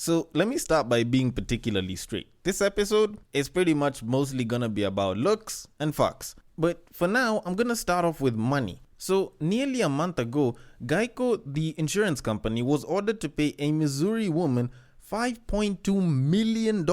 So let me start by being particularly straight. This episode is pretty much mostly gonna be about looks and fucks. But for now, I'm gonna start off with money. So nearly a month ago, Geico, the insurance company, was ordered to pay a Missouri woman $5.2 million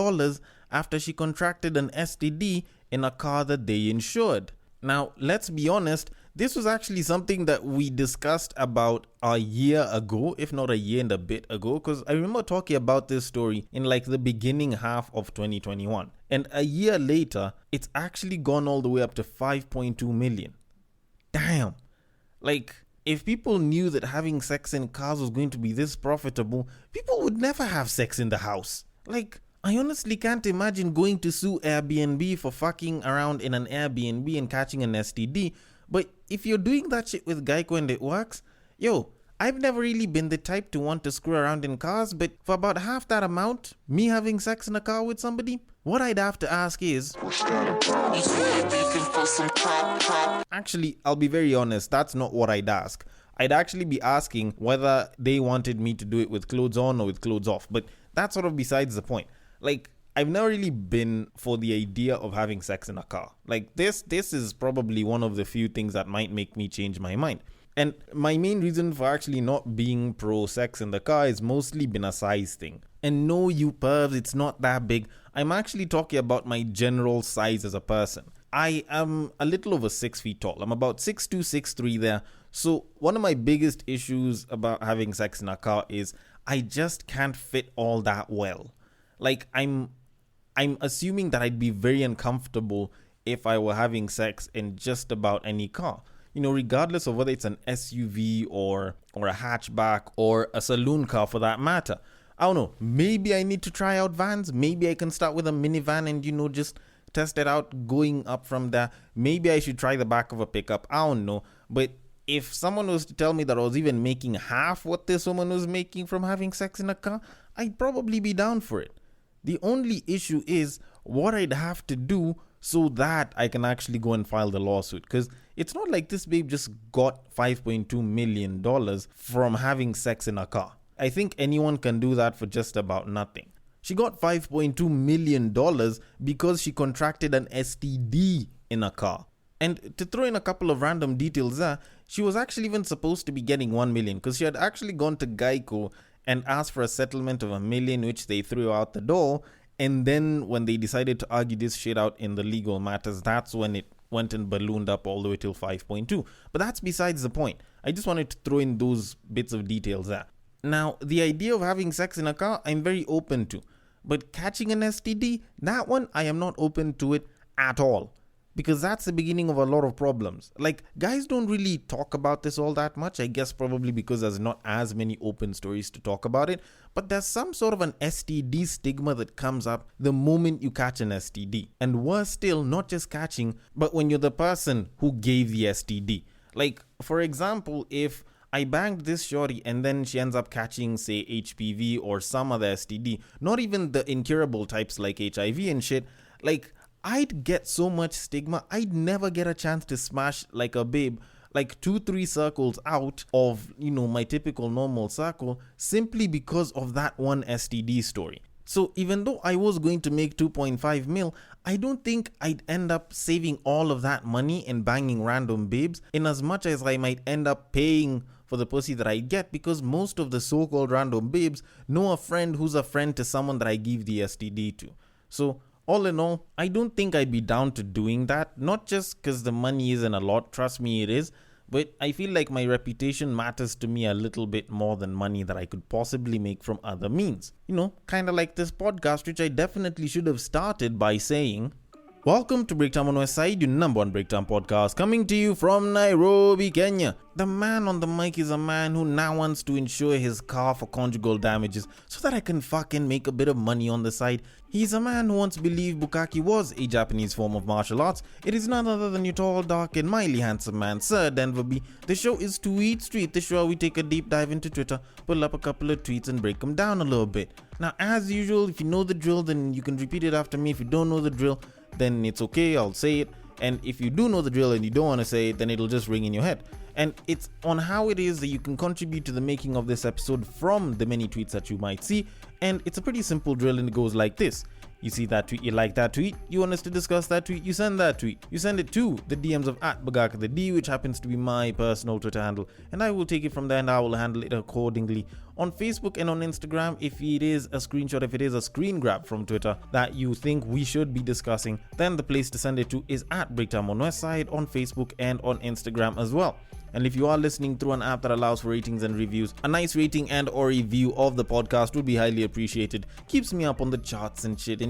after she contracted an STD in a car that they insured. Now, let's be honest, this was actually something that we discussed about a year ago, if not a year and a bit ago, because I remember talking about this story in like the beginning half of 2021. And a year later, it's actually gone all the way up to 5.2 million. Damn. Like, if people knew that having sex in cars was going to be this profitable, people would never have sex in the house. Like, I honestly can't imagine going to sue Airbnb for fucking around in an Airbnb and catching an STD. But if you're doing that shit with Geico and it works, yo, I've never really been the type to want to screw around in cars, but for about half that amount, me having sex in a car with somebody, what I'd have to ask is, actually, I'll be very honest, that's not what I'd ask. I'd actually be asking whether they wanted me to do it with clothes on or with clothes off, but that's sort of besides the point. Like, I've never really been for the idea of having sex in a car. Like, this is probably one of the few things that might make me change my mind. And my main reason for actually not being pro-sex in the car has mostly been a size thing. And no, you pervs, it's not that big. I'm actually talking about my general size as a person. I am a little over 6 feet tall. I'm about 6'2", 6'3" there. So one of my biggest issues about having sex in a car is I just can't fit all that well. Like, I'm assuming that I'd be very uncomfortable if I were having sex in just about any car. You know, regardless of whether it's an SUV or a hatchback or a saloon car for that matter. I don't know. Maybe I need to try out vans. Maybe I can start with a minivan and, just test it out going up from there. Maybe I should try the back of a pickup. I don't know. But if someone was to tell me that I was even making half what this woman was making from having sex in a car, I'd probably be down for it. The only issue is what I'd have to do so that I can actually go and file the lawsuit. Because it's not like this babe just got $5.2 million from having sex in a car. I think anyone can do that for just about nothing. She got $5.2 million because she contracted an STD in a car. And to throw in a couple of random details there, she was actually even supposed to be getting $1 million because she had actually gone to Geico and asked for a settlement of $1 million, which they threw out the door. And then when they decided to argue this shit out in the legal matters, that's when it went and ballooned up all the way till 5.2. But that's besides the point. I just wanted to throw in those bits of details there. Now, the idea of having sex in a car, I'm very open to. But catching an STD, that one, I am not open to it at all. Because that's the beginning of a lot of problems. Like, guys don't really talk about this all that much. I guess probably because there's not as many open stories to talk about it. But there's some sort of an STD stigma that comes up the moment you catch an STD. And worse still, not just catching, but when you're the person who gave the STD. Like, for example, if I banged this shorty and then she ends up catching, say, HPV or some other STD, not even the incurable types like HIV and shit, like, I'd get so much stigma, I'd never get a chance to smash like a babe, like 2-3 circles out of, my typical normal circle, simply because of that one STD story. So even though I was going to make 2.5 mil, I don't think I'd end up saving all of that money and banging random babes, in as much as I might end up paying for the pussy that I get, because most of the so-called random babes know a friend who's a friend to someone that I give the STD to. So all in all, I don't think I'd be down to doing that, not just because the money isn't a lot, trust me it is, but I feel like my reputation matters to me a little bit more than money that I could possibly make from other means. Kind of like this podcast, which I definitely should have started by saying, welcome to Breakdown on West Side, your number one breakdown podcast, coming to you from Nairobi, Kenya. The man on the mic is a man who now wants to insure his car for conjugal damages so that I can fucking make a bit of money on the side. He's a man who once believed Bukkake was a Japanese form of martial arts. It is none other than your tall, dark, and mildly handsome man, Sir Denver B. The show is Tweetstreet, the show where we take a deep dive into Twitter, pull up a couple of tweets, and break them down a little bit. Now, as usual, if you know the drill, then you can repeat it after me. If you don't know the drill, then it's okay, I'll say it. And if you do know the drill and you don't want to say it, then it'll just ring in your head. And it's on how it is that you can contribute to the making of this episode from the many tweets that you might see. And it's a pretty simple drill, and it goes like this. You see that tweet, you like that tweet, you want us to discuss that tweet, you send that tweet. You send it to the DMs of @BagakaTheD, which happens to be my personal Twitter handle, and I will take it from there and I will handle it accordingly. On Facebook and on Instagram, if it is a screenshot, if it is a screen grab from Twitter that you think we should be discussing, then the place to send it to is @Breaktime on Westside on Facebook and on Instagram as well. And if you are listening through an app that allows for ratings and reviews, a nice rating and or review of the podcast would be highly appreciated. Keeps me up on the charts and shit, and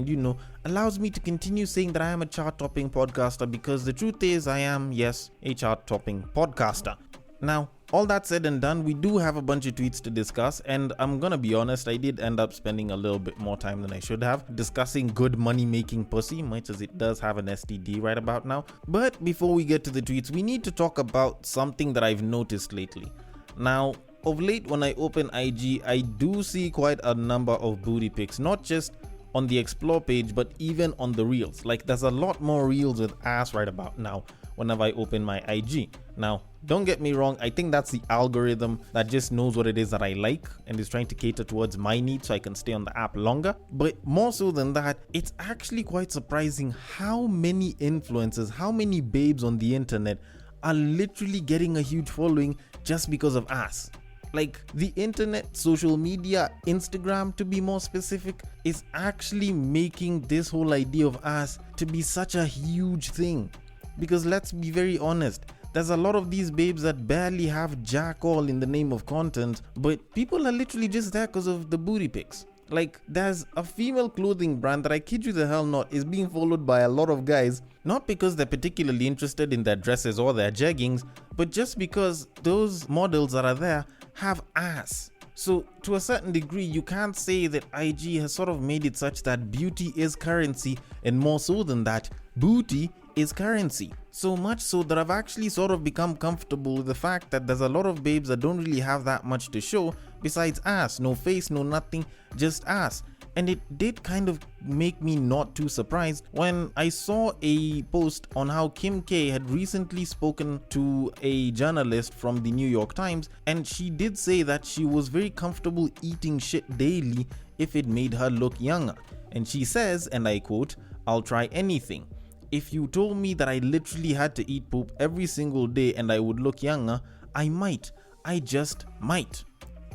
allows me to continue saying that I am a chart-topping podcaster, because the truth is I am, yes, a chart-topping podcaster. Now, all that said and done, we do have a bunch of tweets to discuss, and I'm gonna be honest, I did end up spending a little bit more time than I should have discussing good money-making pussy, much as it does have an STD right about now. But before we get to the tweets, we need to talk about something that I've noticed lately. Now, of late, when I open IG, I do see quite a number of booty pics, not just on the explore page, but even on the reels. Like, there's a lot more reels with ass right about now whenever I open my IG. Now, don't get me wrong, I think that's the algorithm that just knows what it is that I like and is trying to cater towards my needs so I can stay on the app longer. But more so than that, it's actually quite surprising how many influencers, how many babes on the internet are literally getting a huge following just because of ass. Like, the internet, social media, Instagram to be more specific, is actually making this whole idea of ass to be such a huge thing. Because let's be very honest, there's a lot of these babes that barely have jack all in the name of content, but people are literally just there because of the booty pics. Like, there's a female clothing brand that, I kid you the hell not, is being followed by a lot of guys, not because they're particularly interested in their dresses or their jeggings, but just because those models that are there have ass. So to a certain degree, you can't say that IG has sort of made it such that beauty is currency, and more so than that, booty is currency. So much so that I've actually sort of become comfortable with the fact that there's a lot of babes that don't really have that much to show besides ass. No face, no nothing, just ass. And it did kind of make me not too surprised when I saw a post on how Kim K had recently spoken to a journalist from the New York Times, and she did say that she was very comfortable eating shit daily if it made her look younger. And she says, and I quote, "I'll try anything. If you told me that I literally had to eat poop every single day and I would look younger, I might. I just might."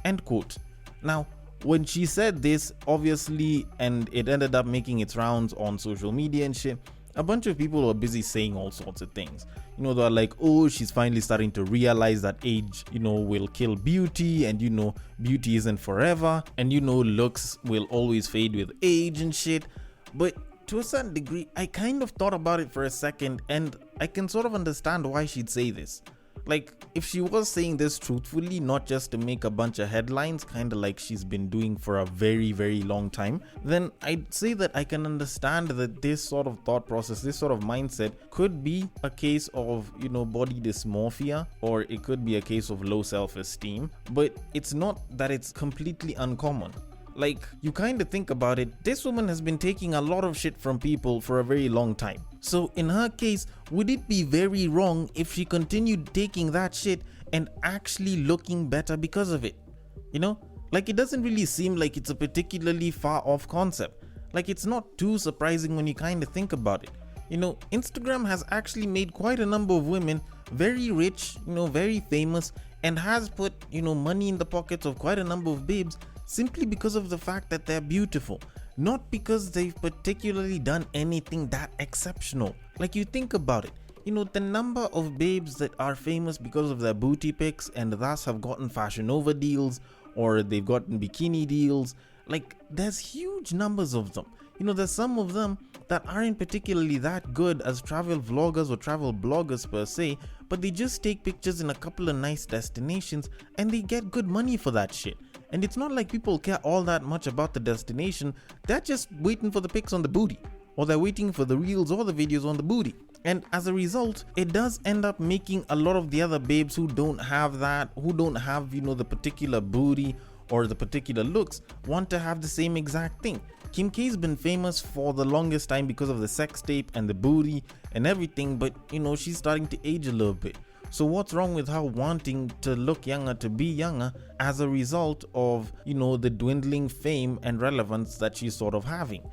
End quote. Now, when she said this, obviously, and it ended up making its rounds on social media and shit, a bunch of people were busy saying all sorts of things. They're like, oh, she's finally starting to realize that age, will kill beauty, and, beauty isn't forever, and, looks will always fade with age and shit. But to a certain degree, I kind of thought about it for a second, and I can sort of understand why she'd say this. Like, if she was saying this truthfully, not just to make a bunch of headlines, kind of like she's been doing for a very, very long time, then I'd say that I can understand that this sort of thought process, this sort of mindset could be a case of, body dysmorphia, or it could be a case of low self-esteem, but it's not that it's completely uncommon. Like, you kind of think about it, this woman has been taking a lot of shit from people for a very long time. So in her case, would it be very wrong if she continued taking that shit and actually looking better because of it? Like, it doesn't really seem like it's a particularly far off concept. Like, it's not too surprising when you kind of think about it. Instagram has actually made quite a number of women very rich, very famous, and has put, money in the pockets of quite a number of babes simply because of the fact that they're beautiful, not because they've particularly done anything that exceptional. Like, you think about it, the number of babes that are famous because of their booty pics and thus have gotten Fashion Nova deals, or they've gotten bikini deals, like, there's huge numbers of them. There's some of them that aren't particularly that good as travel vloggers or travel bloggers per se, but they just take pictures in a couple of nice destinations and they get good money for that shit. And it's not like people care all that much about the destination, they're just waiting for the pics on the booty, or they're waiting for the reels or the videos on the booty. And as a result, it does end up making a lot of the other babes who don't have that, who don't have, the particular booty or the particular looks, want to have the same exact thing. Kim K's been famous for the longest time because of the sex tape and the booty and everything, but she's starting to age a little bit. So what's wrong with her wanting to look younger, to be younger, as a result of, the dwindling fame and relevance that she's sort of having?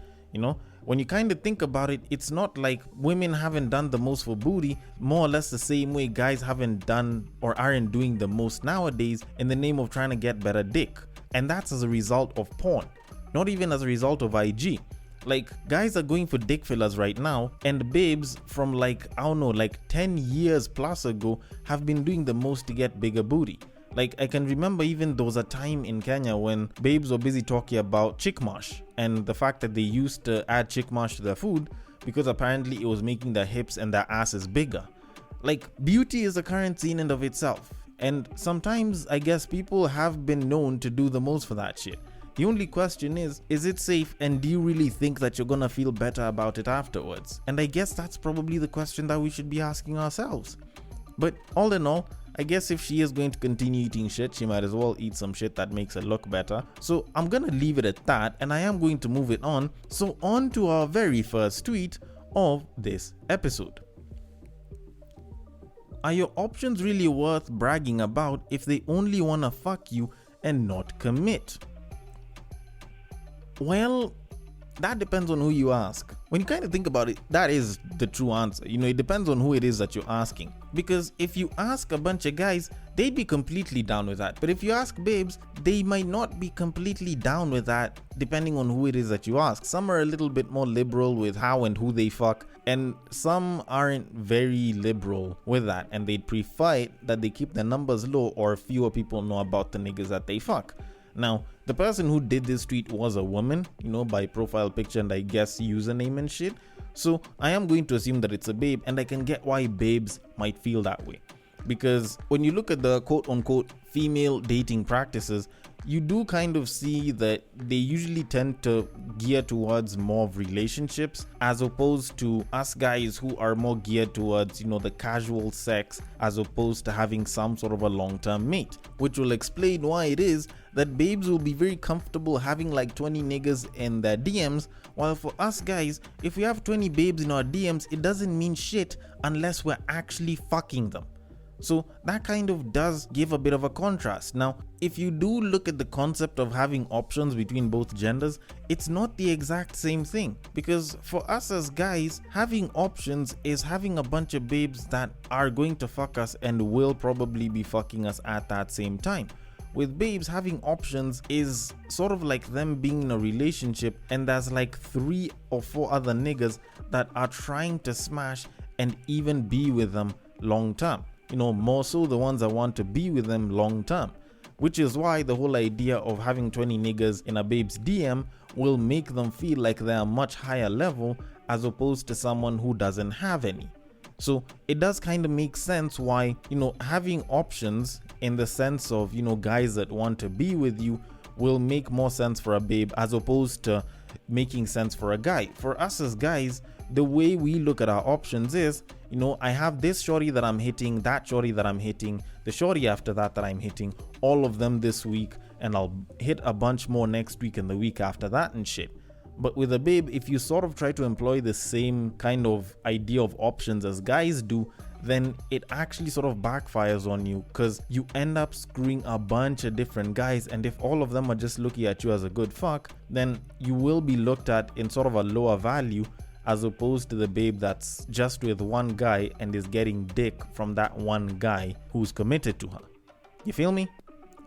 When you kind of think about it, it's not like women haven't done the most for booty, more or less the same way guys haven't done or aren't doing the most nowadays in the name of trying to get better dick. And that's as a result of porn, not even as a result of IG. Like, guys are going for dick fillers right now, and babes from 10 years plus ago have been doing the most to get bigger booty. Like, I can remember even there was a time in Kenya when babes were busy talking about chick mash and the fact that they used to add chick mash to their food because apparently it was making their hips and their asses bigger. Like, beauty is a currency in and of itself, and sometimes I guess people have been known to do the most for that shit. The only question is it safe, and do you really think that you're gonna feel better about it afterwards? And I guess that's probably the question that we should be asking ourselves. But all in all, I guess if she is going to continue eating shit, she might as well eat some shit that makes her look better. So I'm gonna leave it at that, and I am going to move it on. So on to our very first tweet of this episode. Are your options really worth bragging about if they only wanna fuck you and not commit? Well, that depends on who you ask. When you kind of think about it, that is the true answer. It depends on who it is that you're asking. Because if you ask a bunch of guys, they'd be completely down with that. But if you ask babes, they might not be completely down with that, depending on who it is that you ask. Some are a little bit more liberal with how and who they fuck, and some aren't very liberal with that, and they'd prefer that they keep their numbers low or fewer people know about the niggas that they fuck. Now, the person who did this tweet was a woman, by profile picture and I guess username and shit. So I am going to assume that it's a babe, and I can get why babes might feel that way. Because when you look at the quote unquote female dating practices, you do kind of see that they usually tend to gear towards more of relationships, as opposed to us guys who are more geared towards, the casual sex, as opposed to having some sort of a long-term mate, which will explain why it is that babes will be very comfortable having 20 niggas in their DMs, while for us guys, if we have 20 babes in our DMs, it doesn't mean shit unless we're actually fucking them. So that kind of does give a bit of a contrast. Now, if you do look at the concept of having options between both genders, it's not the exact same thing. Because for us as guys, having options is having a bunch of babes that are going to fuck us and will probably be fucking us at that same time. With babes, having options is sort of like them being in a relationship and there's 3 or 4 other niggas that are trying to smash and even be with them long term. More so the ones that want to be with them long term. Which is why the whole idea of having 20 niggas in a babe's DM will make them feel like they're a much higher level as opposed to someone who doesn't have any. So it does kind of make sense why, having options in the sense of, guys that want to be with you will make more sense for a babe as opposed to making sense for a guy. For us as guys, the way we look at our options is, I have this shorty that I'm hitting, that shorty that I'm hitting, the shorty after that I'm hitting, all of them this week, and I'll hit a bunch more next week and the week after that and shit. But with a babe, if you sort of try to employ the same kind of idea of options as guys do, then it actually sort of backfires on you, because you end up screwing a bunch of different guys, and if all of them are just looking at you as a good fuck, then you will be looked at in sort of a lower value, as opposed to the babe that's just with one guy and is getting dick from that one guy who's committed to her. You feel me?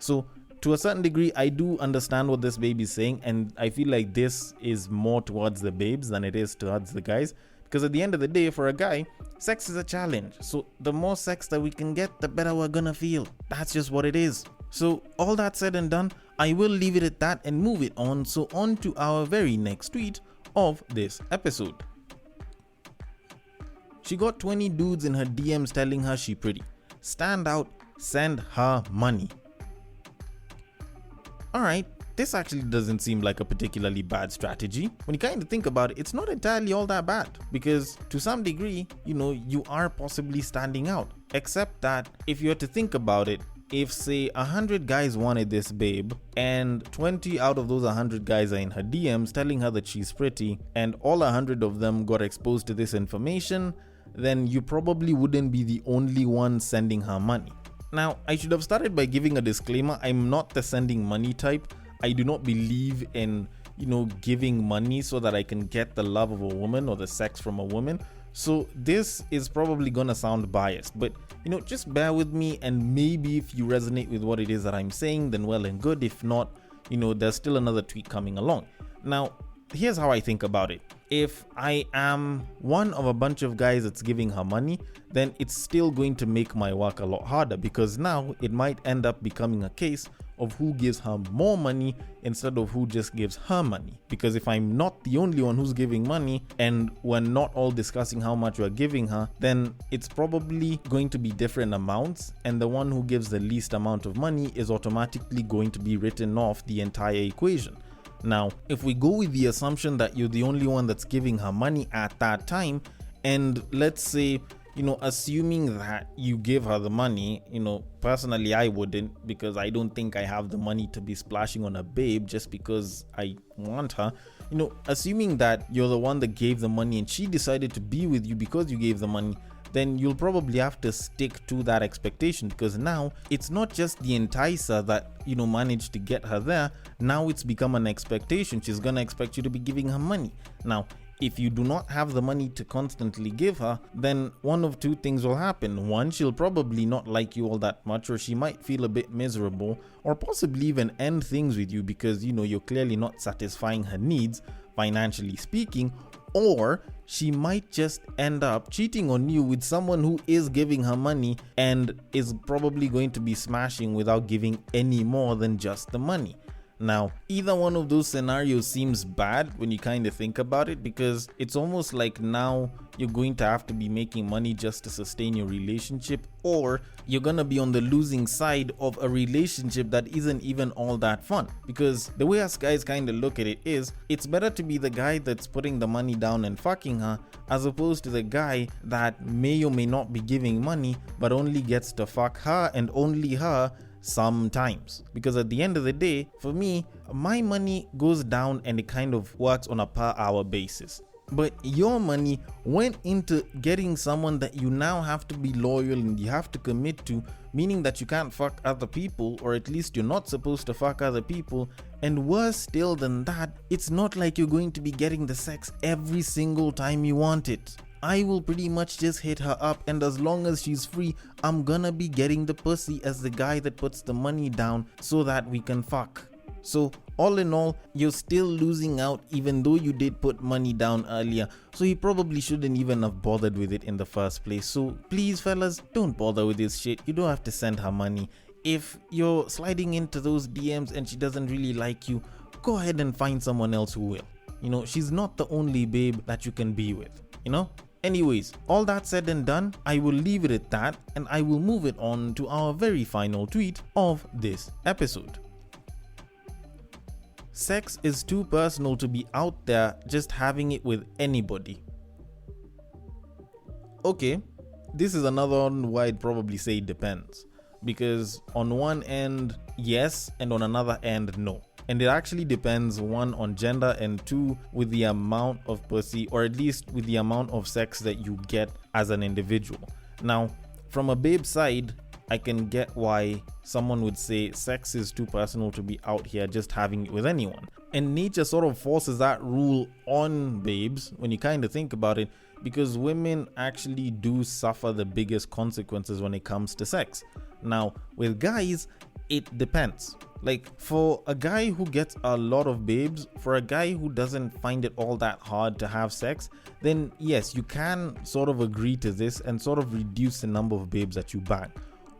So to a certain degree, I do understand what this babe is saying, and I feel like this is more towards the babes than it is towards the guys, because at the end of the day, for a guy, sex is a challenge. So the more sex that we can get, the better we're gonna feel. That's just what it is. So all that said and done, I will leave it at that and move it on. So on to our very next tweet of this episode. She got 20 dudes in her DMs telling her she pretty. Stand out, send her money. Alright, this actually doesn't seem like a particularly bad strategy. When you kind of think about it, it's not entirely all that bad. Because to some degree, you are possibly standing out. Except that if you were to think about it, if say 100 guys wanted this babe and 20 out of those 100 guys are in her DMs telling her that she's pretty and all 100 of them got exposed to this information, then you probably wouldn't be the only one sending her money. Now, I should have started by giving a disclaimer. I'm not the sending money type. I do not believe in, giving money so that I can get the love of a woman or the sex from a woman. So this is probably gonna sound biased, but just bear with me, and maybe if you resonate with what it is that I'm saying, then well and good. If not, there's still another tweet coming along. Now, here's how I think about it. If I am one of a bunch of guys that's giving her money, then it's still going to make my work a lot harder, because now it might end up becoming a case of who gives her more money instead of who just gives her money. Because if I'm not the only one who's giving money and we're not all discussing how much we're giving her, then it's probably going to be different amounts, and the one who gives the least amount of money is automatically going to be written off the entire equation. Now, if we go with the assumption that you're the only one that's giving her money at that time, and let's say, assuming that you give her the money, personally I wouldn't, because I don't think I have the money to be splashing on a babe just because I want her. Assuming that you're the one that gave the money and she decided to be with you because you gave the money, then you'll probably have to stick to that expectation, because now it's not just the enticer that managed to get her there. Now it's become an expectation. She's gonna expect you to be giving her money. Now, if you do not have the money to constantly give her, then one of two things will happen. One, she'll probably not like you all that much, or she might feel a bit miserable, or possibly even end things with you because you're clearly not satisfying her needs, financially speaking. Or she might just end up cheating on you with someone who is giving her money and is probably going to be smashing without giving any more than just the money. Now, either one of those scenarios seems bad when you kind of think about it, because it's almost like now you're going to have to be making money just to sustain your relationship, or you're gonna be on the losing side of a relationship that isn't even all that fun. Because the way us guys kind of look at it is, it's better to be the guy that's putting the money down and fucking her, as opposed to the guy that may or may not be giving money but only gets to fuck her and only her sometimes. Because at the end of the day, for me, my money goes down and it kind of works on a per hour basis. But your money went into getting someone that you now have to be loyal and you have to commit to, meaning that you can't fuck other people, or at least you're not supposed to fuck other people. And worse still than that, it's not like you're going to be getting the sex every single time you want it. I will pretty much just hit her up, and as long as she's free, I'm gonna be getting the pussy as the guy that puts the money down so that we can fuck. So all in all, you're still losing out even though you did put money down earlier, so you probably shouldn't even have bothered with it in the first place. So please fellas, don't bother with this shit. You don't have to send her money. If you're sliding into those DMs and she doesn't really like you, go ahead and find someone else who will. She's not the only babe that you can be with, Anyways, all that said and done, I will leave it at that, and I will move it on to our very final tweet of this episode. Sex is too personal to be out there just having it with anybody. Okay, this is another one where I'd probably say it depends. Because on one end, yes, and on another end, no. And it actually depends, one, on gender, and two, with the amount of pussy, or at least with the amount of sex that you get as an individual. Now, from a babe side, I can get why someone would say sex is too personal to be out here just having it with anyone. And nature sort of forces that rule on babes when you kind of think about it, because women actually do suffer the biggest consequences when it comes to sex. Now, with guys, it depends. Like, for a guy who gets a lot of babes, for a guy who doesn't find it all that hard to have sex, then yes, you can sort of agree to this and sort of reduce the number of babes that you bang.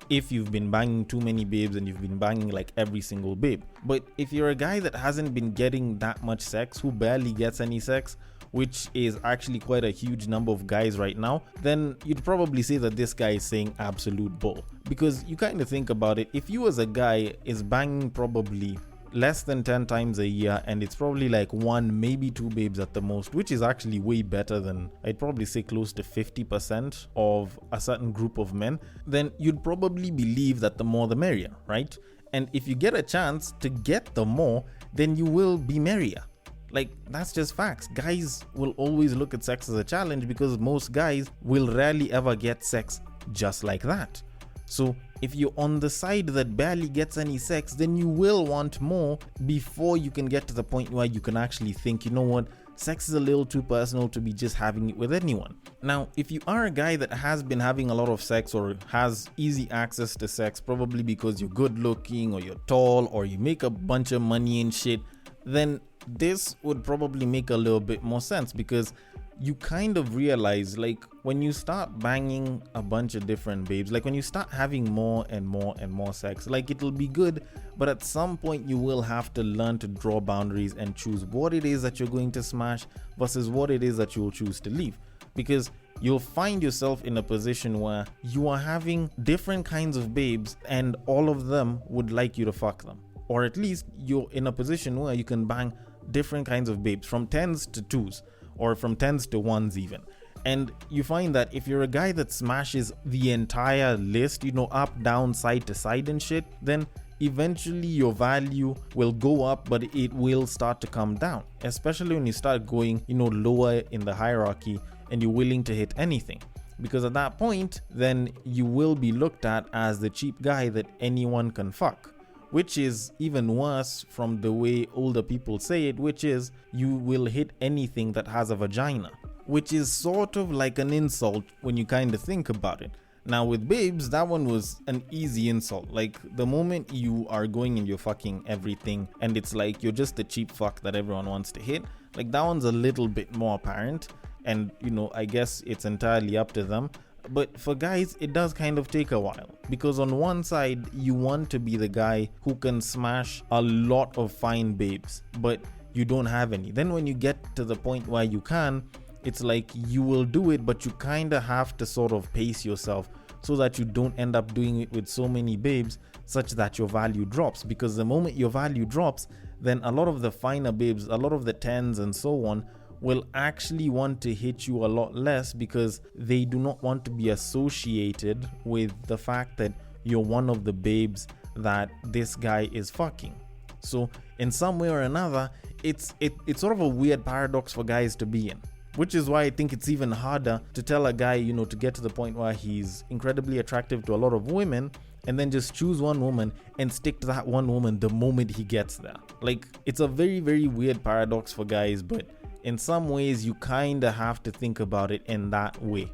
If you've been banging too many babes and you've been banging like every single babe. But if you're a guy that hasn't been getting that much sex, who barely gets any sex, which is actually quite a huge number of guys right now, then you'd probably say that this guy is saying absolute bull. Because you kind of think about it, if you as a guy is banging probably, less than 10 times a year, and it's probably like 1, maybe 2 babes at the most, which is actually way better than, I'd probably say, close to 50% of a certain group of men, then you'd probably believe that the more the merrier, right? And if you get a chance to get the more, then you will be merrier. Like, that's just facts. Guys will always look at sex as a challenge because most guys will rarely ever get sex just like that. So if you're on the side that barely gets any sex, then you will want more before you can get to the point where you can actually think, you know what, sex is a little too personal to be just having it with anyone. Now, if you are a guy that has been having a lot of sex or has easy access to sex, probably because you're good looking or you're tall or you make a bunch of money and shit, then this would probably make a little bit more sense, because you kind of realize, like, when you start banging a bunch of different babes, like when you start having more and more and more sex, like, it'll be good, but at some point you will have to learn to draw boundaries and choose what it is that you're going to smash versus what it is that you'll choose to leave. Because you'll find yourself in a position where you are having different kinds of babes and all of them would like you to fuck them. Or at least you're in a position where you can bang different kinds of babes, from 10s to 2s, or from 10s to 1s even. And you find that if you're a guy that smashes the entire list, you know, up, down, side to side and shit, then eventually your value will go up, but it will start to come down, especially when you start going, you know, lower in the hierarchy and you're willing to hit anything. Because at that point, then you will be looked at as the cheap guy that anyone can fuck. Which is even worse from the way older people say it, which is you will hit anything that has a vagina, which is sort of like an insult when you kind of think about it. Now with babes, that one was an easy insult. Like, the moment you are going and you're fucking everything and it's like you're just the cheap fuck that everyone wants to hit, like, that one's a little bit more apparent, and you know, I guess it's entirely up to them. But for guys, it does kind of take a while, because on one side, you want to be the guy who can smash a lot of fine babes, but you don't have any. Then when you get to the point where you can, it's like you will do it, but you kind of have to sort of pace yourself so that you don't end up doing it with so many babes such that your value drops. Because the moment your value drops, then a lot of the finer babes, a lot of the 10s and so on, will actually want to hit you a lot less, because they do not want to be associated with the fact that you're one of the babes that this guy is fucking. So in some way or another, it's sort of a weird paradox for guys to be in, which is why I think it's even harder to tell a guy, you know, to get to the point where he's incredibly attractive to a lot of women and then just choose one woman and stick to that one woman the moment he gets there. Like, it's a very, very weird paradox for guys, but in some ways, you kind of have to think about it in that way.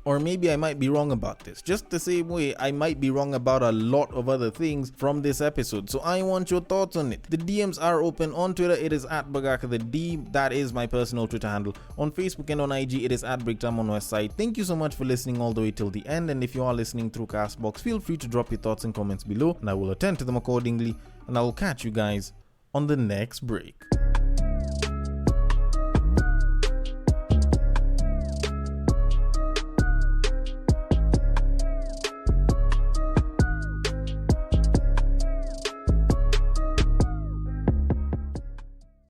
Or maybe I might be wrong about this, just the same way I might be wrong about a lot of other things from this episode. So I want your thoughts on it. The DMs are open on Twitter. It is at BagakaTheD. That is my personal Twitter handle. On Facebook and on IG, it is at Breaktime on Westside. Thank you so much for listening all the way till the end. And if you are listening through Castbox, feel free to drop your thoughts and comments below, and I will attend to them accordingly. And I will catch you guys on the next break.